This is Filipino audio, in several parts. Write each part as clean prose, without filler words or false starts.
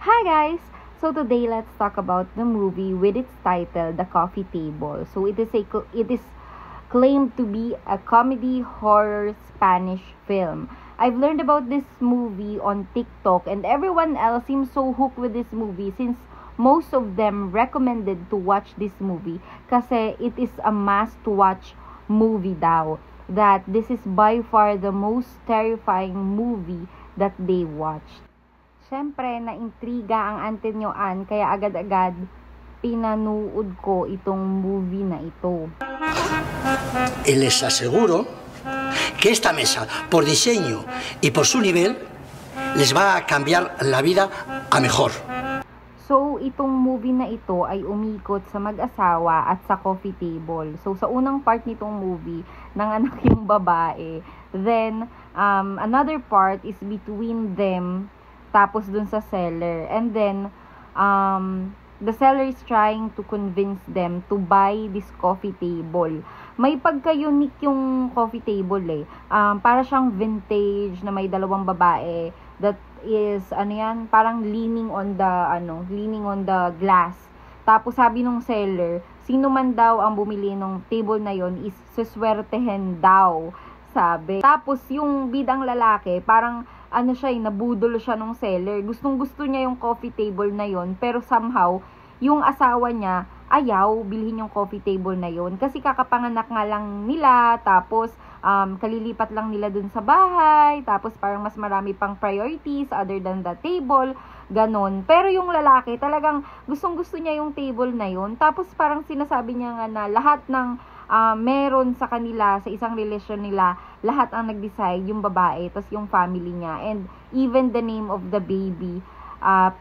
Hi guys! So today let's talk about the movie with its title, The Coffee Table. So it is claimed to be a comedy horror Spanish film. I've learned about this movie on TikTok and everyone else seems so hooked with this movie since most of them recommended to watch this movie kasi it is a must watch movie daw. That this is by far the most terrifying movie that they watched. Siyempre, naintriga ang antenyoan kaya agad-agad pinanood ko itong movie na ito. Y les aseguro que esta mesa, por diseño y por su nivel, les va a cambiar la vida a mejor. So, itong movie na ito ay umikot sa mag-asawa at sa coffee table. So, sa unang part nitong movie, nanganak yung babae. Then, another part is between them tapos dun sa seller. And then, the seller is trying to convince them to buy this coffee table. May pagka-unique yung coffee table eh. Para siyang vintage na may dalawang babae that is, parang leaning on the glass. Tapos sabi nung seller, sino man daw ang bumili ng table na yon is suswertehen daw, sabi. Tapos yung bidang lalaki, parang nabudol siya nung seller. Gustong-gusto niya yung coffee table na yon, pero somehow, yung asawa niya, ayaw bilhin yung coffee table na yon. Kasi kakapanganak nga lang nila, tapos, kalilipat lang nila dun sa bahay, tapos parang mas marami pang priorities other than the table, ganon. Pero yung lalaki, talagang gustong-gusto niya yung table na yon. Tapos parang sinasabi niya nga na lahat ng meron sa kanila, sa isang relasyon nila, lahat ang nag-decide, yung babae, tas yung family niya. And even the name of the baby,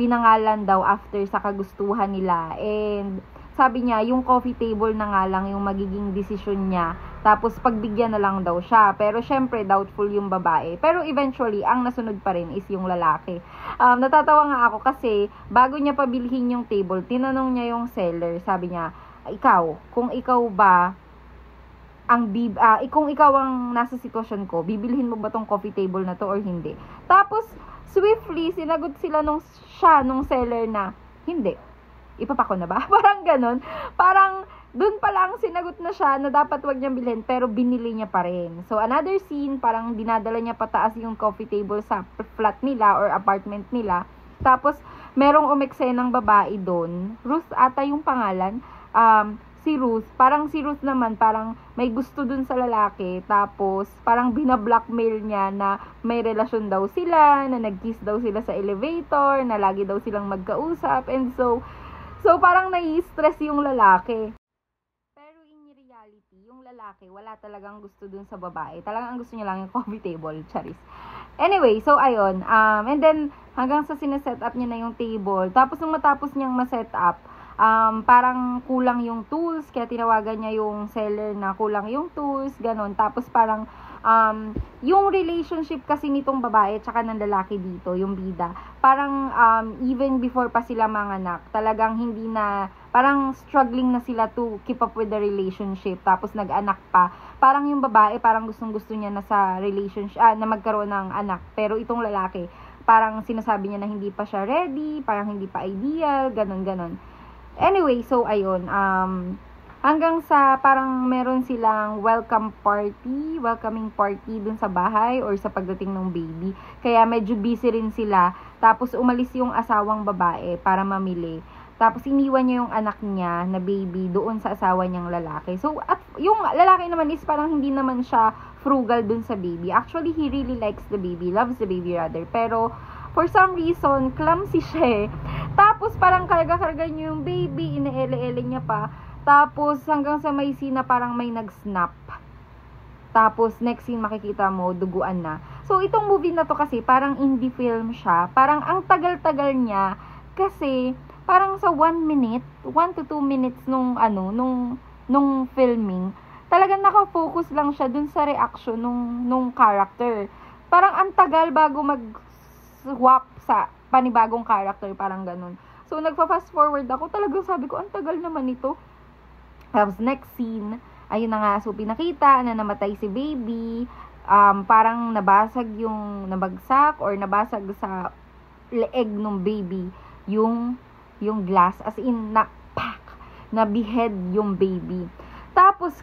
pinangalan daw after sa kagustuhan nila. And sabi niya, yung coffee table na nga lang yung magiging desisyon niya. Tapos pagbigyan na lang daw siya. Pero syempre, doubtful yung babae. Pero eventually, ang nasunod pa rin is yung lalaki. Natatawa nga ako kasi, bago niya pabilhin yung table, tinanong niya yung seller. Sabi niya, kung ikaw ang nasa sitwasyon ko, bibilhin mo ba tong coffee table na to or hindi? Tapos, swiftly, sinagot sila nung seller na, hindi. Ipapako na ba? Parang ganon. Parang, dun pa lang sinagot na siya na dapat wag niyang bilhin, pero binili niya pa rin. So, another scene, parang dinadala niya pataas yung coffee table sa flat nila or apartment nila. Tapos, merong umeksenang babae doon. Ruth ata yung pangalan. Si Ruth naman, parang may gusto dun sa lalaki, tapos parang binablockmail niya na may relasyon daw sila, na nag-kiss daw sila sa elevator, na lagi daw silang magkausap, and so parang nai-stress yung lalaki. Pero in reality, yung lalaki, wala talagang gusto dun sa babae. Talagang ang gusto niya lang yung coffee table, charis. Anyway, so ayun, and then hanggang sa sineset up niya na yung table, tapos nung matapos niyang ma-set up, parang kulang yung tools, kaya tinawagan niya yung seller na kulang yung tools, ganon. Tapos parang, yung relationship kasi nitong babae tsaka ng lalaki dito, yung bida, parang, even before pa sila manganak, talagang hindi na, parang struggling na sila to keep up with the relationship, tapos nag-anak pa. Parang yung babae, parang gustong-gusto niya na sa relationship, na magkaroon ng anak, pero itong lalaki, parang sinasabi niya na hindi pa siya ready, parang hindi pa ideal, ganon-ganon. Anyway, so ayun, hanggang sa parang meron silang welcoming party dun sa bahay or sa pagdating ng baby. Kaya medyo busy rin sila. Tapos umalis yung asawang babae para mamili. Tapos iniwan niya yung anak niya na baby doon sa asawa niyang lalaki. So, at yung lalaki naman is parang hindi naman siya frugal dun sa baby. Actually, he really likes the baby, loves the baby rather. Pero, for some reason, clumsy siya eh. Tapos, parang karga-karga niya yung baby, ine-ele-ele niya pa. Tapos, hanggang sa may scene na parang may nag-snap. Tapos, next scene makikita mo, duguan na. So, itong movie na to kasi, parang indie film siya. Parang ang tagal-tagal niya. Kasi, parang sa 1 to 2 minutes nung filming, talagang nakafocus lang siya dun sa reaction nung character. Parang ang tagal bago mag-swap sa panibagong character, parang ganun. So, nagpa-fast forward ako, talagang sabi ko, ang tagal naman ito. Tapos, next scene, ayun na nga, so pinakita na namatay si baby, parang nabagsak or nabasag sa leeg ng baby yung glass, as in na behead yung baby. Tapos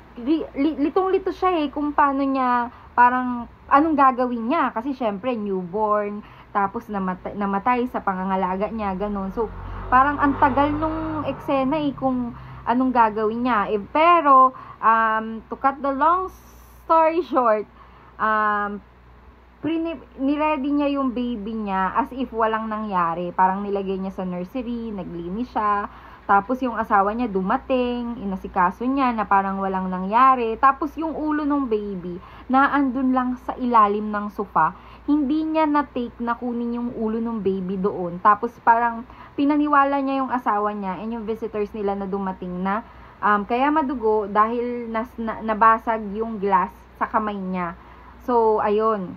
litong-lito siya kung paano niya, parang anong gagawin niya, kasi syempre newborn, tapos namatay sa pangangalaga niya, ganun. So parang ang tagal nung eksena kung anong gagawin niya. Pero to cut the long story short, niready niya yung baby niya as if walang nangyari. Parang nilagay niya sa nursery, naglinis siya. Tapos yung asawa niya dumating, inasikaso niya na parang walang nangyari. Tapos yung ulo ng baby, naandun lang sa ilalim ng sofa. Hindi niya na-take na kunin yung ulo ng baby doon. Tapos parang pinaniwala niya yung asawa niya and yung visitors nila na dumating na kaya madugo dahil nabasag yung glass sa kamay niya. So, ayun.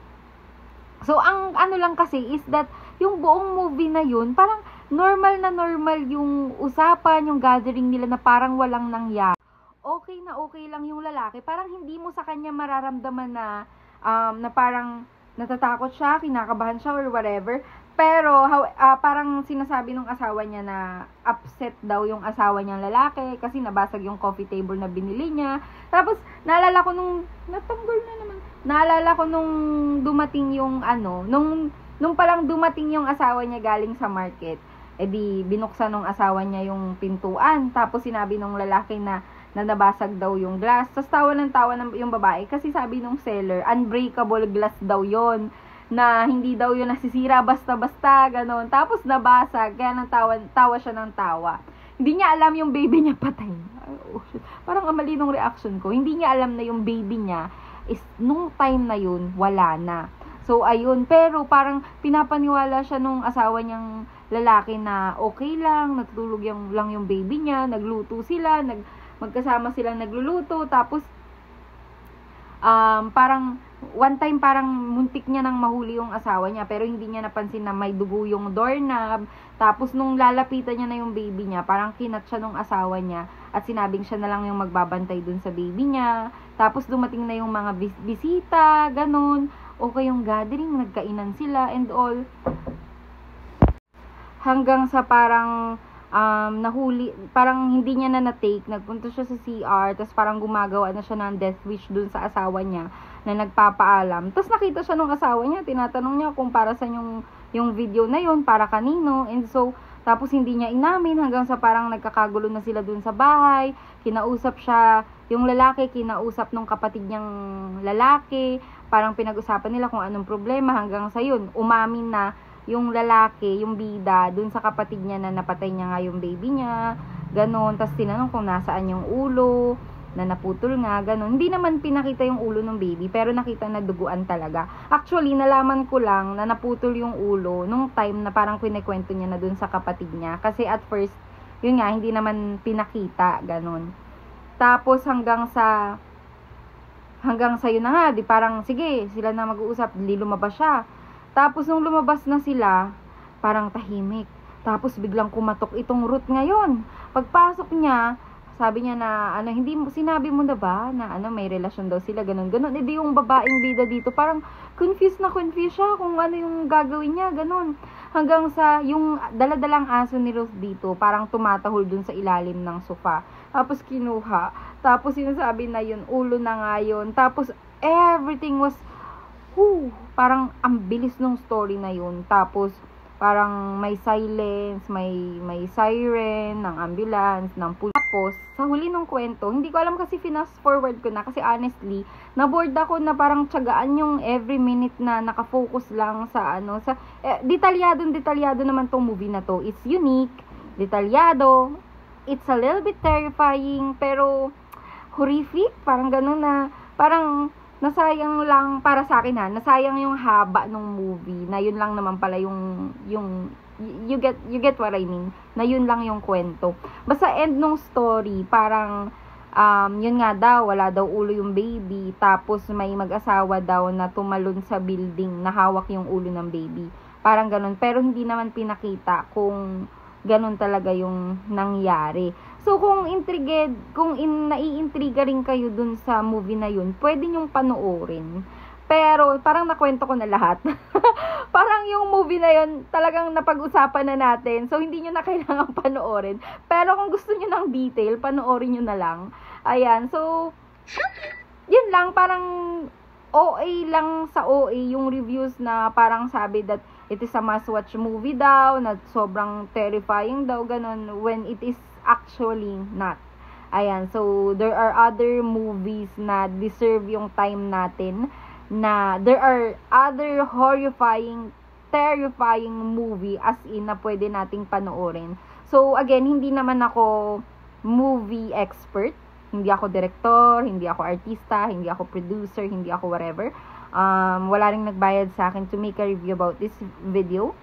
So, ang ano lang kasi is that yung buong movie na yun, parang normal na normal yung usapan, yung gathering nila na parang walang nangyari. Okay na okay lang yung lalaki. Parang hindi mo sa kanya mararamdaman na parang natatakot siya, kinakabahan siya or whatever. Pero parang sinasabi ng asawa niya na upset daw yung asawa niyang lalaki kasi nabasag yung coffee table na binili niya. Tapos naalala ko nung dumating yung nung palang dumating yung asawa niya galing sa market, edi binuksan ng asawa niya yung pintuan. Tapos sinabi ng lalaki na nabasag daw yung glass. Tapos tawa yung babae kasi sabi nung seller, unbreakable glass daw yon, na hindi daw yun nasisira basta-basta, ganon. Tapos nabasag, kaya tawa siya ng tawa. Hindi niya alam yung baby niya patay. Oh, shit. Parang mali nung reaction ko. Hindi niya alam na yung baby niya is, nung time na yun, wala na. So, ayun. Pero parang pinapaniwala siya nung asawa niyang lalaki na okay lang, natutulog lang yung baby niya, nagluto sila, magkasama silang nagluluto, tapos parang one time parang muntik niya nang mahuli yung asawa niya, pero hindi niya napansin na may dugo yung doorknob. Tapos nung lalapitan niya na yung baby niya, parang kinat siya nung asawa niya at sinabing siya na lang yung magbabantay dun sa baby niya. Tapos dumating na yung mga bisita, ganun. Okay yung gathering, nagkainan sila and all. Hanggang sa parang nahuli, parang hindi niya na-take, nagpunta siya sa CR, tapos parang gumagawa na siya ng death wish dun sa asawa niya na nagpapaalam. Tapos nakita siya ng asawa niya, tinatanong niya kung para sa yung video na yun, para kanino, and so, tapos hindi niya inamin hanggang sa parang nagkakagulo na sila dun sa bahay. Kinausap siya, yung lalaki, kinausap nung kapatid niyang lalaki, parang pinag-usapan nila kung anong problema, hanggang sa yun, umamin na yung lalaki, yung bida, dun sa kapatid niya na napatay niya nga yung baby niya, ganon. Tapos tinanong kung nasaan yung ulo, na naputol nga, ganon. Hindi naman pinakita yung ulo ng baby, pero nakita na duguan talaga. Actually, nalaman ko lang na naputol yung ulo nung time na parang kinikwento niya na dun sa kapatid niya. Kasi at first, yun nga, hindi naman pinakita, ganon. Tapos hanggang sa yun na nga, di parang, sige, sila na mag-uusap, di lumabas siya. Tapos nung lumabas na sila, parang tahimik. Tapos biglang kumatok itong Ruth ngayon. Pagpasok niya, sabi niya na, hindi mo, sinabi mo na ba na may relasyon daw sila, ganun. Hindi yung babaeng bida dito, parang confused siya kung ano yung gagawin niya, ganun. Hanggang sa, yung daladalang aso ni Ruth dito, parang tumatahol dun sa ilalim ng sofa. Tapos kinuha. Tapos sinasabi na yun, ulo na nga yun. Tapos everything was, parang ang bilis ng story na yun. Tapos parang may silence, may siren ng ambulance, ng pulis. Tapos sa huli ng kwento, hindi ko alam kasi fast forward ko na kasi honestly, na-bored ako na parang tiyagaan yung every minute na nakafocus lang sa detalyado naman tong movie na to. It's unique, detalyado, it's a little bit terrifying, pero horrific, parang ganun na, parang nasayang lang para sa akin nasayang yung haba ng movie, na yun lang naman pala yung you get what I mean, na yun lang yung kwento. Basta end ng story, parang yun nga daw, wala daw ulo yung baby, tapos may mag-asawa daw na tumalon sa building, na hawak yung ulo ng baby, parang ganun, pero hindi naman pinakita kung ganun talaga yung nangyari. So, kung naiintriga rin kayo dun sa movie na yun, pwede nyong panoorin. Pero, parang nakwento ko na lahat. Parang yung movie na yun, talagang napag-usapan na natin. So, hindi nyo na kailangan panoorin. Pero, kung gusto nyo ng detail, panoorin nyo na lang. Ayan. So, yun lang. Parang OA lang sa OA yung reviews na parang sabi that it is a must-watch movie daw, na sobrang terrifying daw, ganun, when it is actually not. Ayan. So, there are other movies na deserve yung time natin, na there are other horrifying, terrifying movie as in na pwede nating panoorin. So, again, hindi naman ako movie expert. Hindi ako director, hindi ako artista, hindi ako producer, hindi ako whatever. Wala ring nagbayad sa akin to make a review about this video.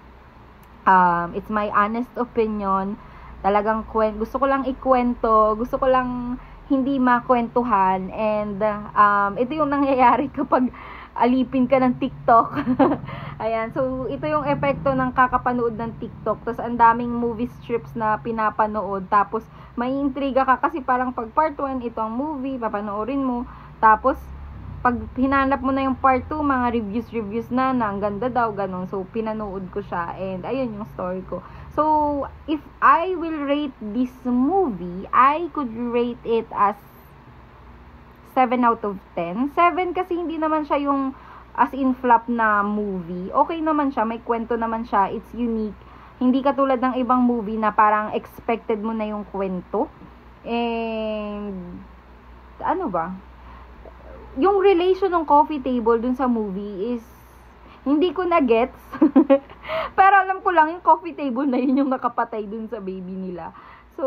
It's my honest opinion. Talagang gusto ko lang ikwento, gusto ko lang hindi makwentuhan, and ito yung nangyayari kapag alipin ka ng TikTok. Ayan, so ito yung epekto ng kakapanood ng TikTok. Tapos ang daming movie strips na pinapanood, tapos may intriga ka kasi parang pag part 1 ito ang movie, papanoorin mo, tapos pag hinanap mo na yung part 2, mga reviews na ang ganda daw, ganun. So pinanood ko siya, and ayun yung story ko. So if I will rate this movie, I could rate it as 7 out of 10. 7 kasi hindi naman siya yung as in flop na movie. Okay naman siya, may kwento naman siya, it's unique. Hindi katulad ng ibang movie na parang expected mo na yung kwento. And ano ba? Yung relation ng coffee table dun sa movie is hindi ko na gets. Pero alam ko lang yung coffee table na yun yung nakapatay dun sa baby nila. So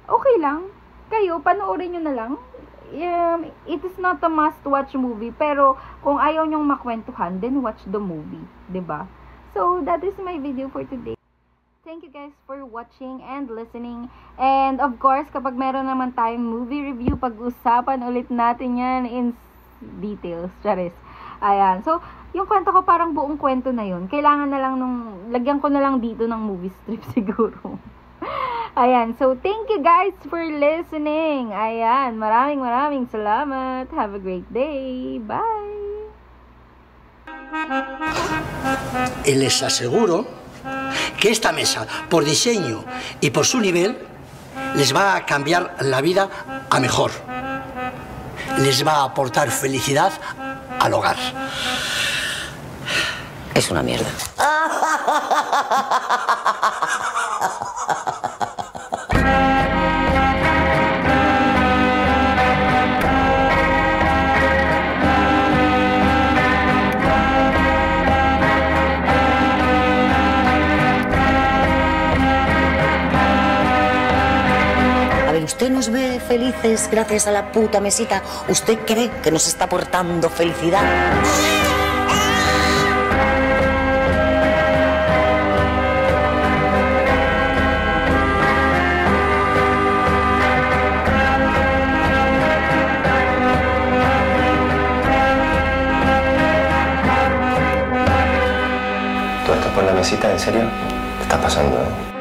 okay lang. Kayo, panoorin nyo na lang. It is not a must-watch movie, pero kung ayaw nyong makwentuhan, then watch the movie, 'di ba? So, that is my video for today. Thank you guys for watching and listening. And of course, kapag meron naman tayong movie review, pag-usapan ulit natin yan in details. Charis. Ayan. So, yung kwento ko parang buong kwento na yun. Kailangan na lang lagyan ko na lang dito ng movie strip siguro. Ayan, so thank you guys for listening. Ayan, maraming salamat. Have a great day. Bye. Y les aseguro que esta mesa, por diseño y por su nivel, les va a cambiar la vida a mejor. Les va a aportar felicidad al hogar. Es una mierda. Usted nos ve felices gracias a la puta mesita. ¿Usted cree que nos está aportando felicidad? ¿Todo esto por la mesita? ¿En serio? ¿Qué está pasando?